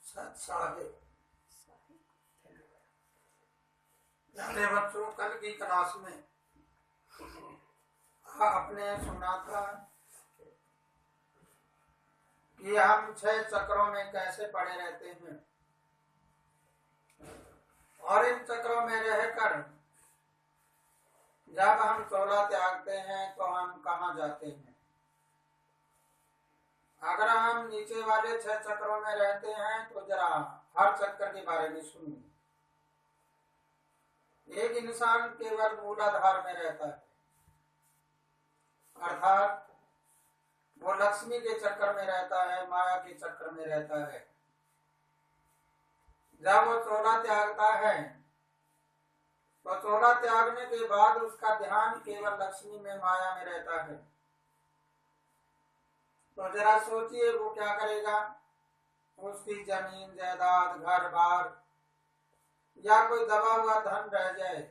प्यारे बच्चों, कल की क्लास में आपने सुना था कि हम 6 चक्रों में कैसे पड़े रहते हैं और इन चक्रों में रहकर जब हम 16 त्यागते हैं तो हम कहाँ जाते हैं। अगर हम नीचे वाले 6 चक्रों में रहते हैं तो जरा हर चक्र के बारे में सुनिए। एक इंसान केवल मूलाधार में रहता है, अर्थात वो लक्ष्मी के चक्कर में रहता है, माया के चक्कर में रहता है। जब वो 16 त्यागता है तो 16 त्यागने के बाद उसका ध्यान केवल लक्ष्मी में, माया में रहता है। तो जरा सोचिए वो क्या करेगा। उसकी जमीन जायदाद, घर बार या कोई दबा हुआ धन रह जाए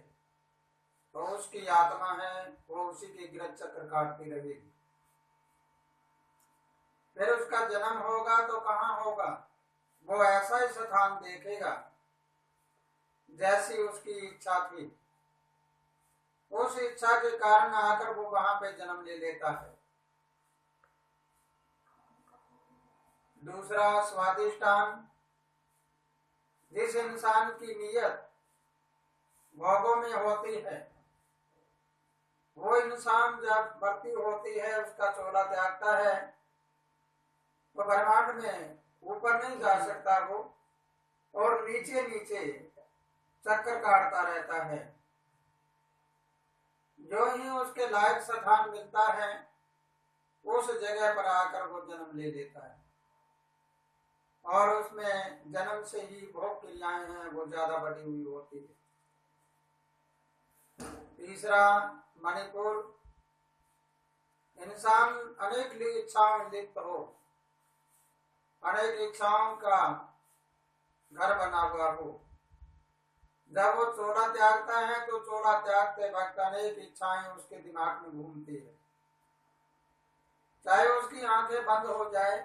तो उसकी आत्मा है वो उसी के गृह चक्र काटती रहेगी। फिर उसका जन्म होगा तो कहाँ होगा? वो ऐसा ही स्थान देखेगा जैसी उसकी इच्छा थी। उस इच्छा के कारण आकर वो वहां पे जन्म ले लेता है। दूसरा, स्वादिष्टान। जिस इंसान की नियत भोगों में होती है वो इंसान जब मृत्यु होती है, उसका 16 त्यागता है तो ब्रह्मांड में ऊपर नहीं जा सकता वो, और नीचे नीचे चक्कर काटता रहता है। जो ही उसके लायक स्थान मिलता है उस जगह पर आकर वो जन्म ले लेता है और उसमें जन्म से ही भोग क्रियाएं हैं वो ज्यादा बढ़ी हुई होती है। तीसरा, मणिपुर। इंसान अनेक इच्छाओं में लिप्त हो, अनेक इच्छाओं का घर बना हुआ हो। जब वो 16 त्यागता है तो 16 त्यागते वक्त अनेक इच्छाएं उसके दिमाग में घूमती है। चाहे उसकी आंखें बंद हो जाए,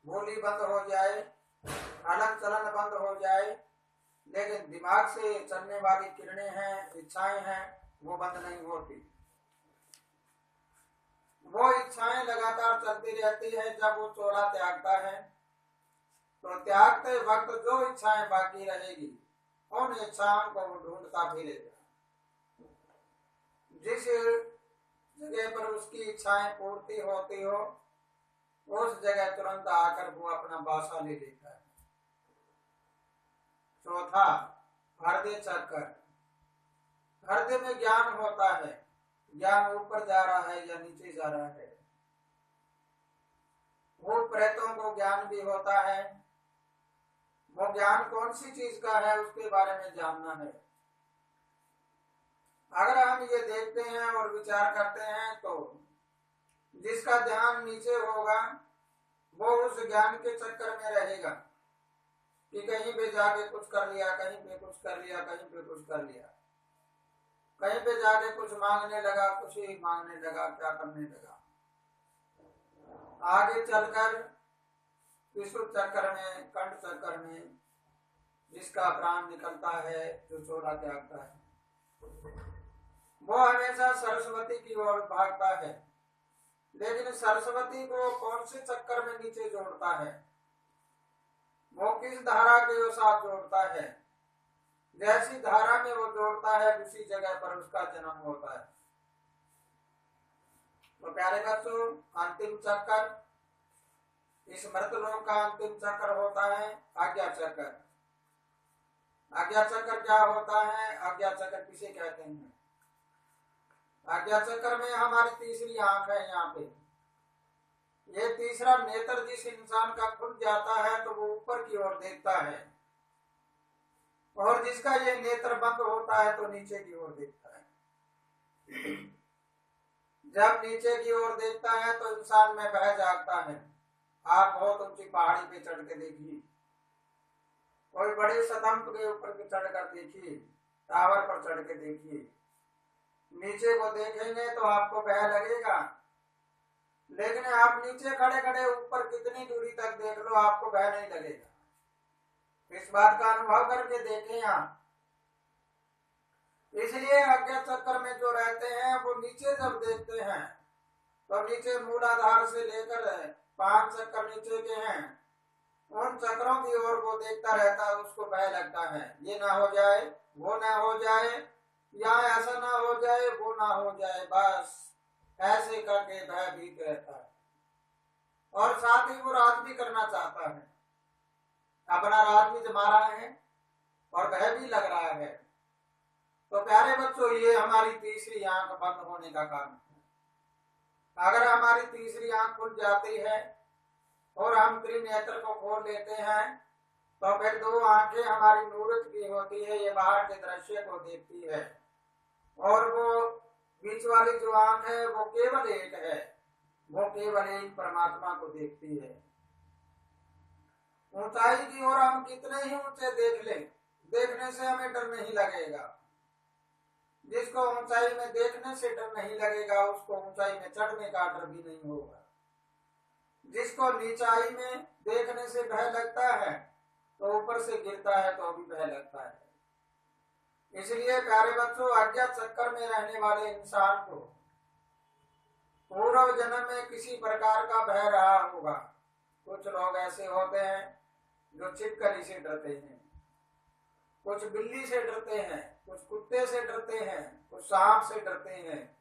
बोली बंद हो जाए, हलन चलन बंद हो जाए, लेकिन दिमाग से चलने वाली किरणें हैं, इच्छाएं हैं, वो बंद नहीं होती। वो इच्छाएं लगातार चलती रहती है। जब वो 16 त्यागता है तो त्यागते वक्त जो इच्छाएं बाकी रहेगी उन इच्छाओं को वो ढूंढता फिरेगा। जिस जगह पर उसकी इच्छाएं पूर्ति होती हो उस जगह तुरंत आकर वो अपना बासा ले लेता है। चौथा, हृदय चक्र। हृदय में ज्ञान होता है। ज्ञान ऊपर जा रहा है या नीचे जा रहा है। भूत प्रेतों को ज्ञान भी होता है। वो ज्ञान कौन सी चीज का है उसके बारे में जानना है। अगर हम ये देखते हैं और विचार करते हैं तो जिसका ध्यान नीचे होगा वो उस ज्ञान के चक्कर में रहेगा कि कहीं पे जाके कुछ कर लिया, कहीं पे कुछ कर लिया, कहीं पे कुछ कर लिया, कहीं पे जाके कुछ मांगने लगा, कुछ ही मांगने लगा, क्या करने लगा। आगे चलकर विशुद्ध चक्र में, कंठ चक्र में जिसका प्राण निकलता है, जो 16 त्यागता है, वो हमेशा सरस्वती की ओर भागता है। लेकिन सरस्वती को कौन से चक्कर में नीचे जोड़ता है? वो किस धारा के साथ जोड़ता है? जैसी धारा में वो जोड़ता है उसी जगह पर उसका जन्म होता है। तो प्यारे बच्चों, अंतिम चक्कर, इस मृतलोक का अंतिम चक्र होता है आज्ञा चक्र। आज्ञा चक्र क्या होता है? आज्ञा चक्र किसे कहते हैं? आज्ञा चक्र में हमारी तीसरी आंख है। यहाँ पे ये तीसरा नेत्र जिस इंसान का खुल जाता है तो वो ऊपर की ओर देखता है, और जिसका ये नेत्र बंद होता है तो नीचे की ओर देखता है। जब नीचे की ओर देखता है तो इंसान में भय जागता है। आप बहुत ऊंची पहाड़ी पे चढ़ के देखिए, कोई बड़े स्तंभ के ऊपर पे चढ़कर देखिए, टावर पर चढ़ के देखिए, नीचे को देखेंगे तो आपको भय लगेगा। लेकिन आप नीचे खड़े खड़े ऊपर कितनी दूरी तक देख लो, आपको भय नहीं लगेगा। इस बात का अनुभव करके देखें आप। इसलिए अज्ञात चक्कर में जो रहते हैं वो नीचे जब देखते हैं तो नीचे मूलाधार से लेकर 5 चक्कर नीचे के हैं, उन चक्रों की ओर वो देखता रहता है, उसको भय लगता है ये ना हो जाए, वो ना हो जाए, या ऐसा ना हो जाए, वो ना हो जाए, बस ऐसे करके भयभीत रहता है। और साथ ही वो राज भी करना चाहता है, अपना राज भी जमा रहा है और भय भी लग रहा है। तो प्यारे बच्चों, ये हमारी तीसरी आंख बंद होने का कारण है। अगर हमारी तीसरी आंख खुल जाती है और हम त्रिनेत्र को खोल लेते हैं तो फिर 2 आंखें हमारी मूर्त की होती है, ये बाहर के दृश्य को देखती है, और वो बीच वाली जो आंख है वो केवल एक है, वो केवल एक परमात्मा को देखती है। ऊंचाई की ओर हम कितने ही ऊंचे देख लें, देखने से हमें डर नहीं लगेगा। जिसको ऊंचाई में देखने से डर नहीं लगेगा उसको ऊंचाई में चढ़ने का डर भी नहीं होगा। जिसको नीचाई में देखने से भय लगता है तो ऊपर से गिरता है तो भी भय लगता है। इसलिए प्यारे बच्चों, अज्ञात चक्कर में रहने वाले इंसान को पूर्व जन्म में किसी प्रकार का भय रहा होगा। कुछ लोग ऐसे होते हैं जो छिपकली से डरते हैं, कुछ बिल्ली से डरते हैं, कुछ कुत्ते से डरते हैं, कुछ सांप से डरते हैं।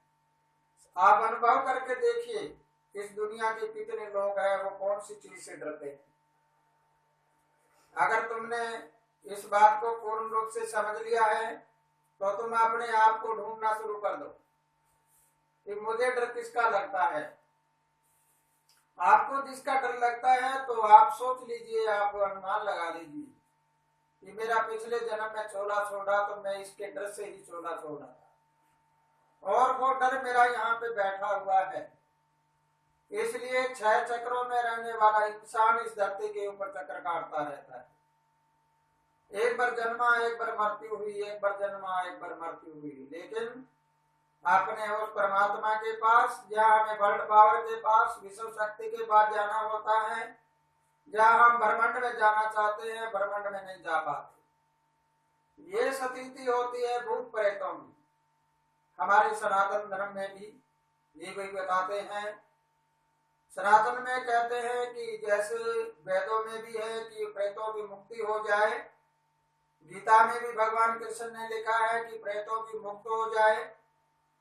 आप अनुभव करके देखिए, इस दुनिया के कितने लोग हैं वो कौन सी चीज से डरते हैं। अगर तुमने इस बात को पूर्ण रूप से समझ लिया है तो तुम अपने आप को ढूंढना शुरू कर दो कि मुझे डर किसका लगता है। आपको जिसका डर लगता है तो आप सोच लीजिए, आप अनुमान लगा लीजिए कि मेरा पिछले जन्म में चोला छोड़ा तो मैं इसके डर से ही चोला छोड़ा था, और वो डर मेरा यहाँ पे बैठा हुआ है। इसलिए 6 चक्रों में रहने वाला इंसान इस धरती के ऊपर चक्कर काटता रहता है। एक बार जन्मा, एक बार मृत्यु हुई, एक बार जन्मा, एक बार मृत्यु हुई, लेकिन अपने उस परमात्मा के पास, जहाँ हमें वर्ल्ड पावर के पास, विश्व शक्ति के पास जाना होता है, जहाँ हम ब्रह्मांड में जाना चाहते हैं, ब्रह्मांड में नहीं जा पाते। ये स्थिति होती है भूत प्रेतों की। हमारे सनातन धर्म में भी ये वही बताते हैं। सनातन में कहते हैं कि जैसे वेदों में भी है कि प्रेतों की मुक्ति हो जाए, गीता में भी भगवान कृष्ण ने लिखा है कि प्रेतों की मुक्ति हो जाए।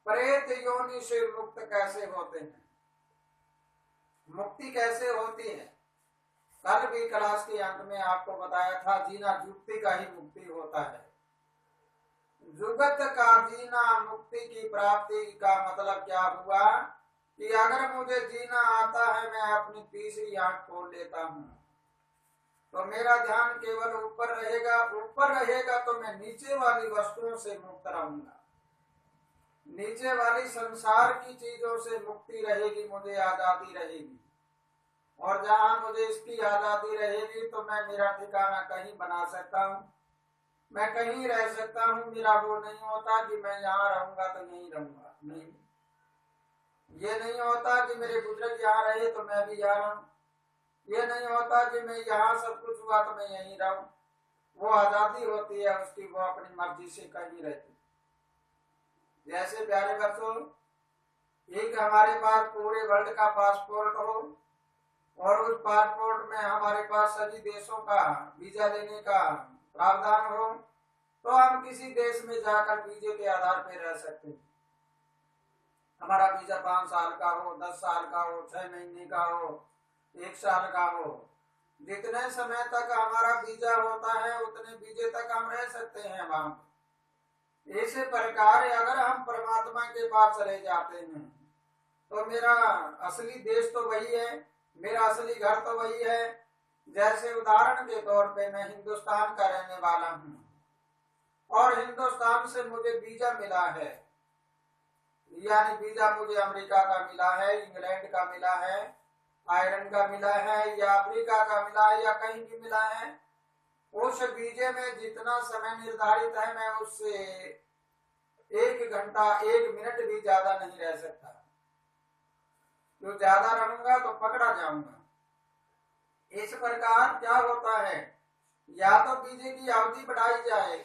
प्रेत योनि से मुक्त कैसे होते हैं, मुक्ति कैसे होती है? कल भी क्लास के अंत में आपको बताया था, जीना जुक्ति का ही मुक्ति होता है। जुगत का जीना मुक्ति की प्राप्ति का मतलब क्या हुआ कि अगर मुझे जीना आता है, मैं अपनी तीसरी आंख खोल लेता हूं तो मेरा ध्यान केवल ऊपर रहेगा। ऊपर रहेगा तो मैं नीचे वाली वस्तुओं से मुक्त रहूंगा, नीचे वाली संसार की चीजों से मुक्ति रहेगी, मुझे आजादी रहेगी। और जहां मुझे इसकी आजादी रहेगी तो मैं मेरा ठिकाना कहीं बना सकता हूँ, मैं कहीं रह सकता हूँ। मेरा वो नहीं होता कि मैं यहाँ रहूंगा तो यहीं रहूंगा, नहीं। ये नहीं होता कि मेरे बुजुर्ग यहाँ रहे तो मैं भी यहाँ रहूं, ये नहीं होता कि मैं यहाँ सब कुछ हुआ तो मैं यहीं रहूं। वो आजादी होती है उसकी, वो अपनी मर्जी से कहीं रहती। जैसे प्यारे बच्चों, एक हमारे पास पूरे वर्ल्ड का पासपोर्ट हो और उस पासपोर्ट में हमारे पास सभी देशों का वीजा लेने का प्रावधान हो तो हम किसी देश में जाकर वीजे के आधार पर रह सकते हैं। हमारा वीजा 5 साल का हो, 10 साल का हो, 6 महीने का हो, 1 साल का हो, जितने समय तक हमारा वीजा होता है उतने वीजे तक हम रह सकते हैं वहां। इसी प्रकार अगर हम परमात्मा के पास चले जाते हैं तो मेरा असली देश तो वही है, मेरा असली घर तो वही है। जैसे उदाहरण के तौर पे मैं हिंदुस्तान का रहने वाला हूँ और हिंदुस्तान से मुझे वीजा मिला है, यानी वीजा मुझे अमेरिका का मिला है, इंग्लैंड का मिला है, आयरलैंड का मिला है, या अफ्रीका का मिला है, या कहीं भी मिला है। उस वीजे में जितना समय निर्धारित है मैं उससे 1 घंटा 1 मिनट भी ज्यादा नहीं रह सकता। जो ज्यादा रहूंगा तो पकड़ा जाऊंगा। इस प्रकार क्या होता है या तो बीजे की अवधि बढ़ाई जाए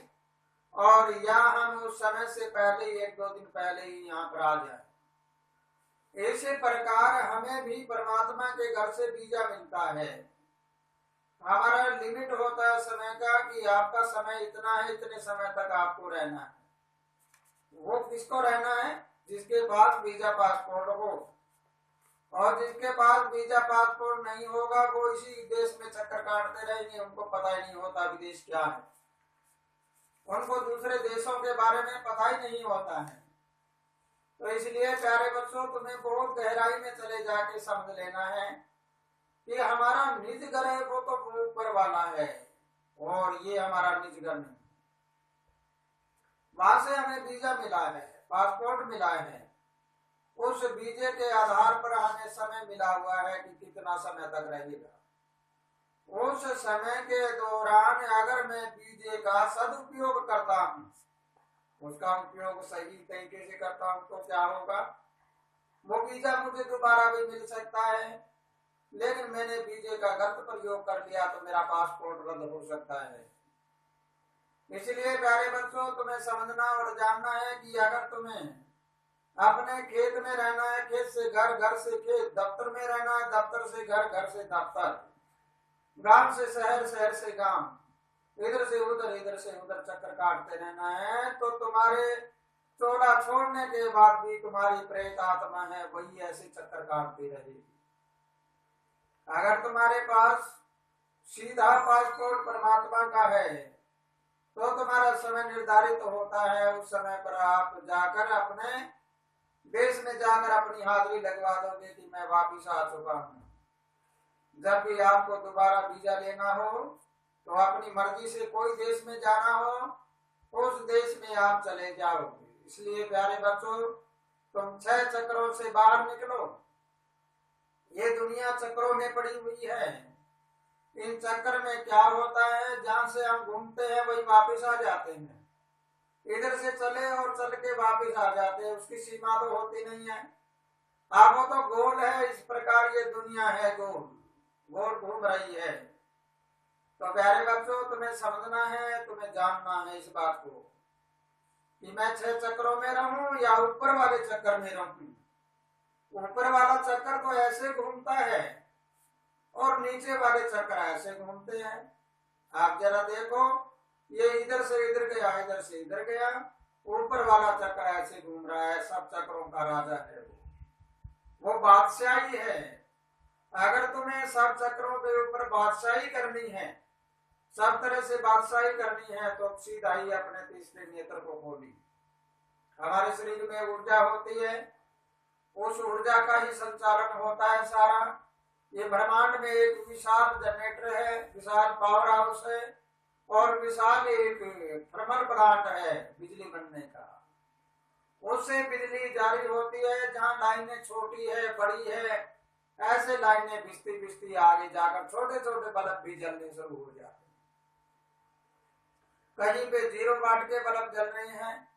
और या हम उस समय से पहले ही 1-2 दिन पहले ही यहाँ पर आ जाए। इसी प्रकार हमें भी परमात्मा के घर से वीजा मिलता है। हमारा लिमिट होता है समय का कि आपका समय इतना है, इतने समय तक आपको रहना है। वो किसको रहना है? जिसके पास वीजा पासपोर्ट हो, और जिसके पास वीजा पासपोर्ट नहीं होगा वो इसी देश में चक्कर काटते रहेंगे, उनको पता ही नहीं होता विदेश क्या है, उनको दूसरे देशों के बारे में पता ही नहीं होता है। तो इसलिए प्यारे बच्चों, तुम्हें बहुत गहराई में चले जाके समझ लेना है कि हमारा निज घर है वो तो ऊपर वाला है, और ये हमारा निज घर नहीं। वहां से हमें वीजा मिला है, पासपोर्ट मिला है, उस वीजे के आधार पर हमें समय मिला हुआ है कि कितना समय तक रहेगा। उस समय के दौरान अगर मैं वीजे का सदुपयोग करता हूँ, उसका उपयोग सही तरीके से करता हूँ, तो क्या होगा? वो वीजा मुझे दोबारा भी मिल सकता है, लेकिन मैंने वीजे का गलत प्रयोग कर लिया तो मेरा पासपोर्ट रद्द हो सकता है। इसलिए प्यारे बच्चों, तुम्हें समझना और जानना है कि अगर तुम्हें अपने खेत में रहना है, खेत से घर, घर से खेत, दफ्तर में रहना है, दफ्तर से घर, घर से दफ्तर, गांव से शहर, शहर से गांव, इधर से उधर, इधर से उधर चक्कर काटते रहना है, तो तुम्हारे चोला छोड़ने के बाद भी तुम्हारी प्रेत आत्मा है वही ऐसे चक्कर काटती रहेगी। अगर तुम्हारे पास सीधा पासपोर्ट परमात्मा का है तो तुम्हारा समय निर्धारित होता है, उस समय पर आप जाकर अपने देश में जाकर अपनी हाजिरी लगवा दोगे कि मैं वापिस आ चुका हूँ। जब भी आपको दोबारा वीजा लेना हो तो अपनी मर्जी से कोई देश में जाना हो, उस देश में आप चले जाओगे। इसलिए प्यारे बच्चों, तुम 6 चक्रों से बाहर निकलो। ये दुनिया चक्रों में पड़ी हुई है। इन चक्कर में क्या होता है, जहां से हम घूमते हैं वही वापस आ जाते हैं। इधर से चले और चल के वापस आ जाते हैं, उसकी सीमा तो होती नहीं है। आप वो तो गोल है, इस प्रकार ये दुनिया है गोल, गोल घूम रही है। तो प्यारे बच्चों, तुम्हें समझना है, तुम्हें जानना है इस बात को कि मैं 6 चक्रों में रहूं या ऊपर वाले चक्कर में रहूं। ऊपर वाला चक्कर तो ऐसे घूमता है और नीचे वाले चक्कर ऐसे घूमते हैं। आप जरा देखो, ये इधर से इधर गया, इधर से इधर गया, ऊपर वाला चक्कर ऐसे घूम रहा है। सब चक्रों का राजा है वो बादशाही है। अगर तुम्हें सब चक्रों के ऊपर बादशाही करनी है, सब तरह से बादशाही करनी है, तो सीधा ही अपने तीसरे नेत्र को खोली। हमारे शरीर में ऊर्जा होती है, उस ऊर्जा का ही संचालन होता है सारा। ये ब्रह्मांड में एक विशाल जनरेटर है, विशाल पावर हाउस है, और विशाल एक थर्मल प्लांट है बिजली बनने का। उससे बिजली जारी होती है। जहाँ लाइनें छोटी है, बड़ी है, ऐसे लाइनें भिजती भिजती आगे जाकर छोटे छोटे बल्ब भी जलने शुरू हो जाते हैं। कहीं पे 0 वाट के बल्ब जल रहे हैं,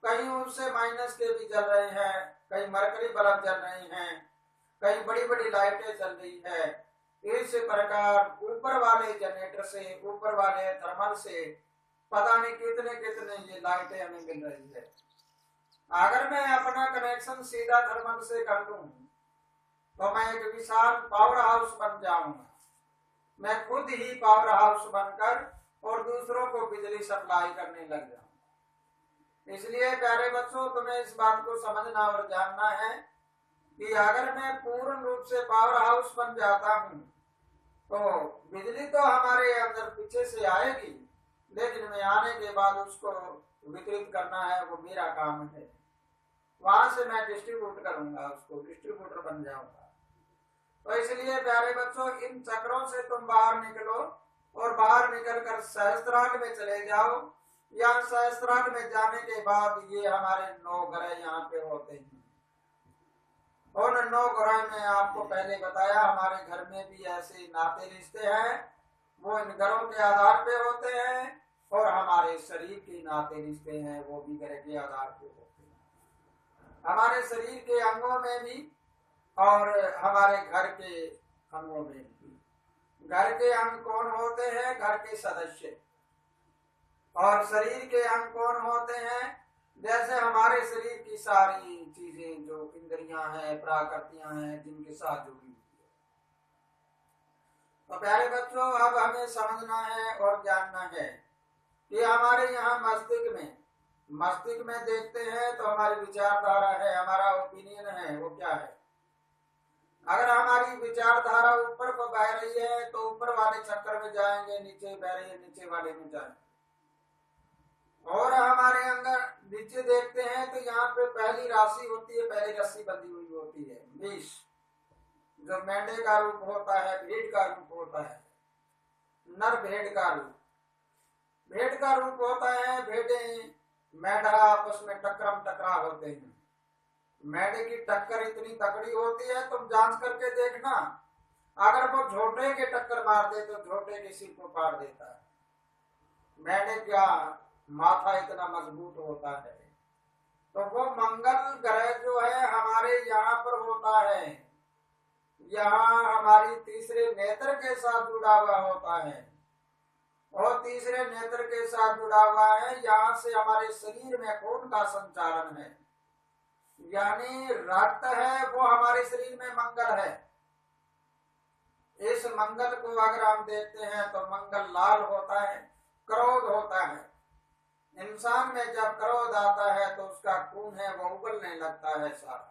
कहीं उससे माइनस के भी जल रहे हैं, कहीं मरकरी बल्ब जल रहे हैं, कहीं बड़ी बड़ी लाइटें चल रही है। इस प्रकार ऊपर वाले जनरेटर से, ऊपर वाले थर्मल से पता नहीं कितने कितने ये लाइटें हमें मिल रही है। अगर मैं अपना कनेक्शन सीधा थर्मल से कर लूं तो मैं एक विशाल पावर हाउस बन जाऊंगा। मैं खुद ही पावर हाउस बनकर और दूसरों को बिजली सप्लाई करने लग जाऊं। इसलिए प्यारे बच्चों, तुम्हें इस बात को समझना और जानना है कि अगर मैं पूर्ण रूप से पावर हाउस बन जाता हूं तो बिजली तो हमारे अंदर पीछे से आएगी, लेकिन मैं आने के बाद उसको वितरित करना है, वो मेरा काम है। वहां से मैं डिस्ट्रीब्यूट करूंगा, उसको डिस्ट्रीब्यूटर बन जाऊंगा। तो इसलिए प्यारे बच्चों, इन चक्रों से तुम बाहर निकलो और बाहर निकलकर सहस्त्रार्थ में चले जाओ। या सहस्त्रार्थ में जाने के बाद ये हमारे 9 ग्रह यहाँ पे होते हैं, और 9 ग्रह में आपको पहले बताया हमारे घर में भी ऐसे नाते रिश्ते हैं, वो इन ग्रहों के आधार पे होते हैं, और हमारे शरीर के नाते रिश्ते हैं वो भी ग्रह के आधार पे होते हैं। हमारे शरीर के अंगों में भी और हमारे घर के अंगों में भी घर के अंग कौन होते हैं? घर के सदस्य। और शरीर के अंग कौन होते हैं? जैसे हमारे शरीर की सारी चीजें जो इंद्रियां हैं, प्राकृतियां हैं, जिनके साथ जुड़ी हुई है। तो प्यारे बच्चों, अब हमें समझना है और जानना है कि हमारे यहाँ मस्तिष्क में देखते हैं तो हमारी विचारधारा है, हमारा ओपिनियन है, वो क्या है। अगर हमारी विचारधारा ऊपर को बह रही है तो ऊपर वाले चक्कर में जाएंगे, नीचे बह रही है नीचे वाले में जाएंगे। और हमारे अंदर नीचे देखते हैं तो यहाँ पे पहली राशि होती है, पहली रस्सी बंधी हुई होती है, 20, जो मेंढे का रूप होता है, भेड़ का रूप होता है, नर भेड़ का रूप। भेड़ का रूप होता है, भेड़े मेढा आपस में टकरा होते हैं। मेढे की टक्कर इतनी तकड़ी होती है, तुम जांच करके देखना, अगर वो झोटे के टक्कर मार दे तो झोटे के सिर को पाड़ देता है। मेढे का माथा इतना मजबूत होता है। तो वो मंगल ग्रह जो है हमारे यहाँ पर होता है, यहाँ हमारी तीसरे नेत्र के साथ जुड़ा हुआ होता है। और तीसरे नेत्र के साथ जुड़ा हुआ है, यहाँ से हमारे शरीर में खून का संचालन है, यानी रक्त है वो हमारे शरीर में मंगल है। इस मंगल को अगर हम देखते हैं तो मंगल लाल होता है, क्रोध होता है। इंसान में जब क्रोध आता है तो उसका खून है वो उबलने लगता है सारा।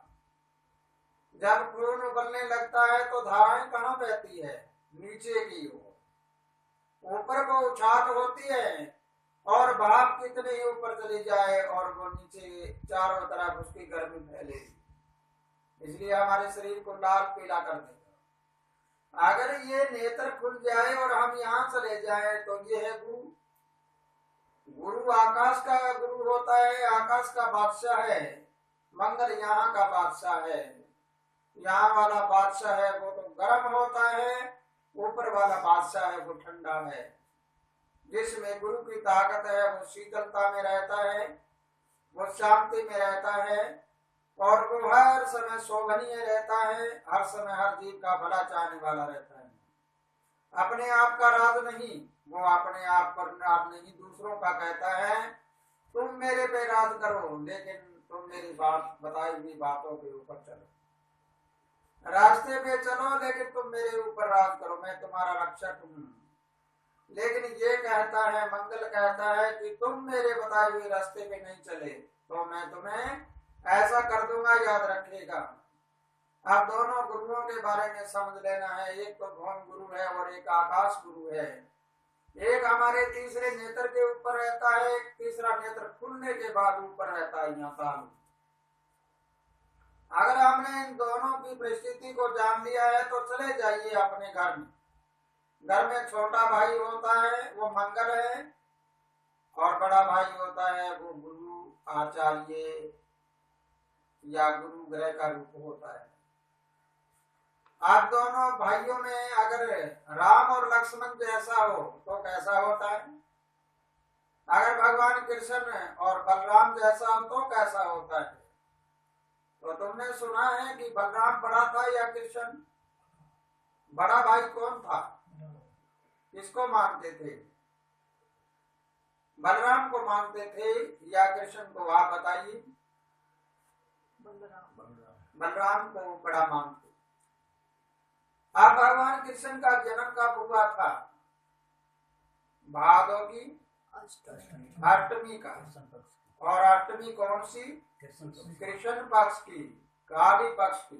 जब खून उबलने लगता है तो धाराएं कहाँ बहती है? नीचे की ओर। ऊपर को उछाल होती है और भाप कितने ही ऊपर चली जाए और वो नीचे चारों तरफ उसकी गर्मी फैलेगी। इसलिए हमारे शरीर को लाल पीला कर देगा। अगर ये नेत्र खुल जाए और हम यहाँ चले जाए तो ये है गुरु। गुरु आकाश का गुरु होता है, आकाश का बादशाह है। मंगल यहाँ का बादशाह है। यहाँ वाला बादशाह है वो तो गर्म होता है, ऊपर वाला बादशाह है वो ठंडा है। जिसमें गुरु की ताकत है वो शीतलता में रहता है, वो शांति में रहता है और वो हर समय शोभनीय रहता है, हर समय हर जीव का भला चाहने वाला रहता है। अपने आप का राज नहीं, वो अपने आप पर राज नहीं दूसरों का कहता है तुम मेरे पे राज करो, लेकिन तुम मेरी बात बताई हुई बातों के ऊपर चलो। रास्ते पे चलो लेकिन तुम मेरे ऊपर राज करो, मैं तुम्हारा रक्षक हूँ। लेकिन ये कहता है, मंगल कहता है कि तुम मेरे बताए हुए रास्ते पे नहीं चले तो मैं तुम्हें ऐसा कर दूंगा, याद रखिएगा। अब दोनों गुरुओं के बारे में समझ लेना है। एक तो भौम गुरु है और एक आकाश गुरु है। एक हमारे तीसरे नेत्र के ऊपर रहता है, एक तीसरा नेत्र खुलने के बाद ऊपर रहता है, यहाँ तालु। अगर हमने इन दोनों की परिस्थिति को जान लिया है तो चले जाइए अपने घर में। घर में छोटा भाई होता है वो मंगल है और बड़ा भाई होता है वो गुरु आचार्य या गुरु ग्रह का रूप होता है। आप दोनों भाइयों में अगर राम और लक्ष्मण जैसा हो तो कैसा होता है? अगर भगवान कृष्ण और बलराम जैसा हो तो कैसा होता है? तो तुमने सुना है कि बलराम बड़ा था या कृष्ण? बड़ा भाई कौन था? किसको मानते थे? बलराम को मानते थे या कृष्ण को? आप बताइए। बलराम को बड़ा मानते। अब भगवान कृष्ण का जन्म कब हुआ था? भादों की अष्टमी का। और अष्टमी कौन सी? कृष्ण पक्ष की, काली पक्ष की।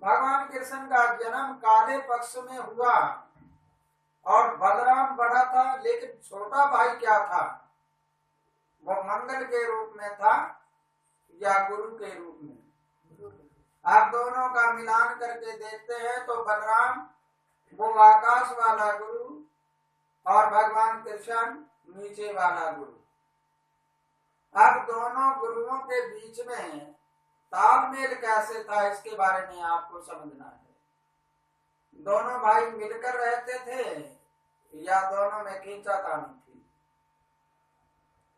भगवान कृष्ण का जन्म काले पक्ष में हुआ और बलराम बड़ा था, लेकिन छोटा भाई क्या था? वो मंगल के रूप में था या गुरु के रूप में? आप दोनों का मिलान करके देखते हैं तो बलराम वो आकाश वाला गुरु और भगवान कृष्ण नीचे वाला गुरु। अब दोनों गुरुओं के बीच में तालमेल कैसे था इसके बारे में आपको समझना है। दोनों भाई मिलकर रहते थे या दोनों में खींचातानी थी?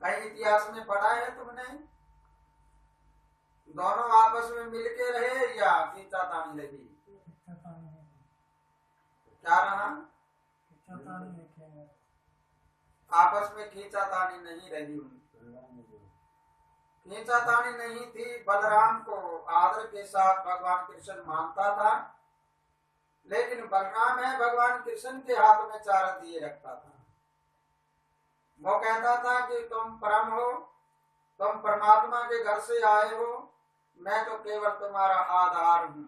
कहीं इतिहास में पढ़ा है तुमने? दोनों आपस में मिलके रहे या खींचातानी रही? क्या रहा, आपस में खींचातानी नहीं रही उनकी, खींचातानी नहीं थी। बलराम को आदर के साथ भगवान कृष्ण मानता था, लेकिन बलराम है भगवान कृष्ण के हाथ में चारा दिए रखता था। वो कहता था कि तुम परम हो, तुम परमात्मा के घर से आए हो, मैं तो केवल तुम्हारा आधार हूं,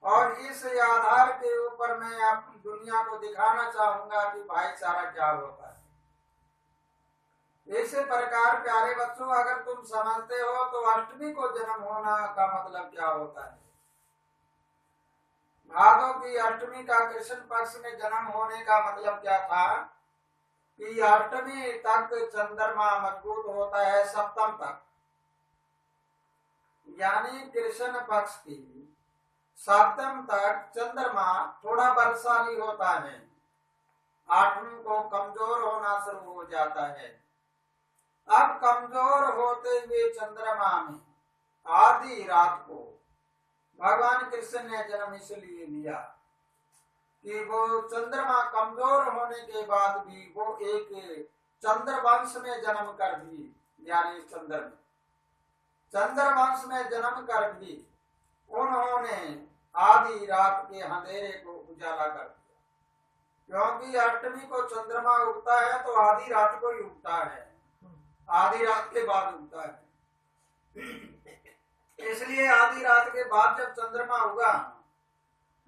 और इस आधार के ऊपर मैं अपनी दुनिया को दिखाना चाहूंगा कि भाईचारा क्या होता है। इसी प्रकार प्यारे बच्चों, अगर तुम समझते हो तो अष्टमी को जन्म होना का मतलब क्या होता है। भादों की अष्टमी का कृष्ण पक्ष में जन्म होने का मतलब क्या था कि अष्टमी तक चंद्रमा मजबूत होता है, सप्तम तक, यानी कृष्ण पक्ष की सप्तम तक चंद्रमा थोड़ा बलशाली होता है, आठवीं को कमजोर होना शुरू हो जाता है। अब कमजोर होते हुए चंद्रमा में आधी रात को भगवान कृष्ण ने जन्म इसलिए लिया कि वो चंद्रमा कमजोर होने के बाद भी वो एक चंद्रवंश में जन्म कर भी, यानी चंद्रवंश में जन्म कर भी उन्होंने आधी रात के अंधेरे को उजाला कर दिया, क्योंकि अष्टमी को चंद्रमा उगता है तो आधी रात को ही उगता है, आधी रात के बाद उगता है। इसलिए आधी रात के बाद जब चंद्रमा उगा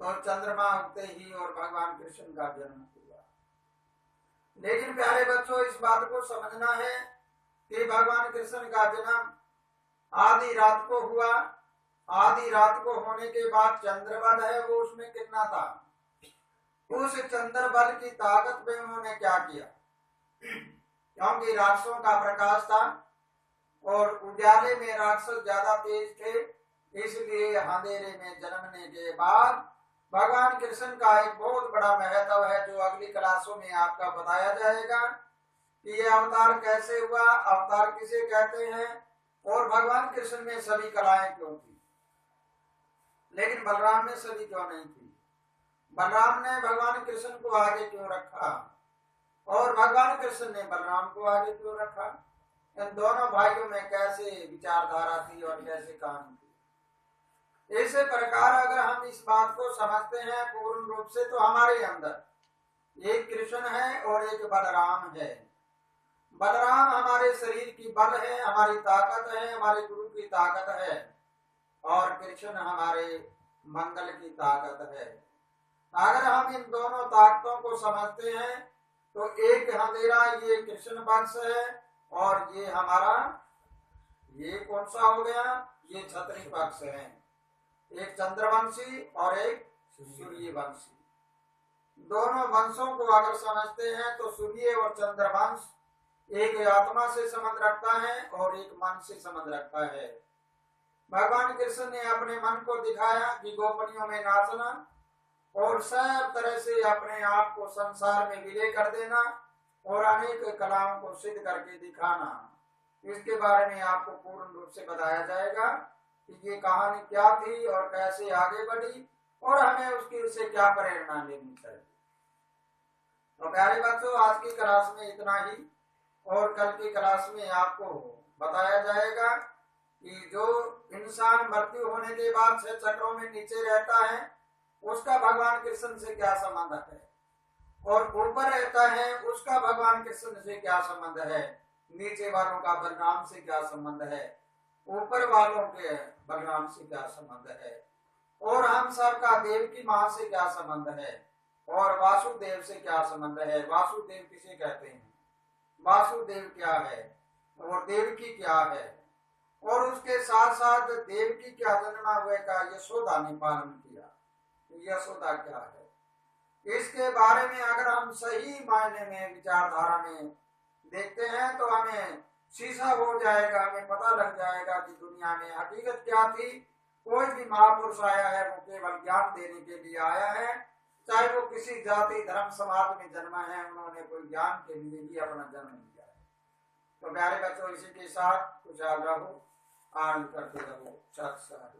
तो चंद्रमा उगते ही और भगवान कृष्ण का जन्म हुआ। लेकिन प्यारे बच्चों, इस बात को समझना है कि भगवान कृष्ण का जन्म आधी रात को हुआ। आधी रात को होने के बाद चंद्रबल है वो उसमें कितना था, उस चंद्रबल की ताकत में उन्होंने क्या किया, क्योंकि राक्षसों का प्रकाश था और उजाले में राक्षस ज्यादा तेज थे, इसलिए अंधेरे में जन्मने के बाद भगवान कृष्ण का एक बहुत बड़ा महत्व है जो अगली क्लासों में आपका बताया जाएगा कि ये अवतार कैसे हुआ, अवतार किसे कहते हैं, और भगवान कृष्ण में सभी कलाएं क्यों थी, लेकिन बलराम में सभी क्यों नहीं थी। बलराम ने भगवान कृष्ण को आगे क्यों रखा और भगवान कृष्ण ने बलराम को आगे क्यों रखा। इन दोनों भाइयों में कैसे विचारधारा थी और कैसे कहानी थी। इसी प्रकार अगर हम इस बात को समझते हैं पूर्ण रूप से तो हमारे अंदर एक कृष्ण है और एक बलराम है। बलराम हमारे शरीर की बल है, हमारी ताकत है, हमारे गुरु की ताकत है, और कृष्ण हमारे मंगल की ताकत है। अगर हम इन दोनों ताकतों को समझते हैं तो एक अंधेरा ये कृष्ण पक्ष है और ये हमारा, ये कौन सा हो गया, ये क्षत्रिय पक्ष है। एक चंद्रवंशी और एक सूर्यवंशी। दोनों वंशों को अगर समझते हैं तो सूर्य और चंद्रवंश एक आत्मा से संबंध रखता है और एक मन से संबंध रखता है। भगवान कृष्ण ने अपने मन को दिखाया कि गोपनियों में नाचना और सब तरह से अपने आप को संसार में विलय कर देना और अनेक कलाओं को सिद्ध करके दिखाना। इसके बारे में आपको पूर्ण रूप से बताया जाएगा कि ये कहानी क्या थी और कैसे आगे बढ़ी और हमें उसकी उससे क्या प्रेरणा लेनी चाहिए। तो प्यारे बच्चों, आज की क्लास में इतना ही, और कल की क्लास में आपको बताया जाएगा कि जो इंसान मृत्यु होने के बाद 6 चक्रों में नीचे रहता है उसका भगवान कृष्ण से क्या संबंध है, और ऊपर रहता है उसका भगवान कृष्ण से क्या संबंध है, नीचे वालों का बलराम से क्या संबंध है, ऊपर वालों के बलराम से क्या संबंध है, और हम सब का देव की मां से क्या संबंध है, और वासुदेव से क्या संबंध है। वासुदेव किसे कहते हैं, वासुदेव क्या है और देवकी क्या है, और उसके साथ साथ देवकी क्या जन्मा हुए का यशोदा ने पालन किया, यशोदा क्या है। इसके बारे में अगर हम सही मायने में विचारधारा में देखते हैं तो हमें शीशा हो जाएगा, हमें पता लग जाएगा कि दुनिया में हकीकत क्या थी। कोई भी महापुरुष आया है वो केवल ज्ञान देने के लिए आया है, चाहे वो किसी जाति धर्म समाज में जन्मा है, उन्होंने कोई ज्ञान के लिए ही अपना जन्म लिया है। तो प्यारे बच्चों, इसी के साथ कुछ आग्रह हो, आनंद करते रहो। सत साधु।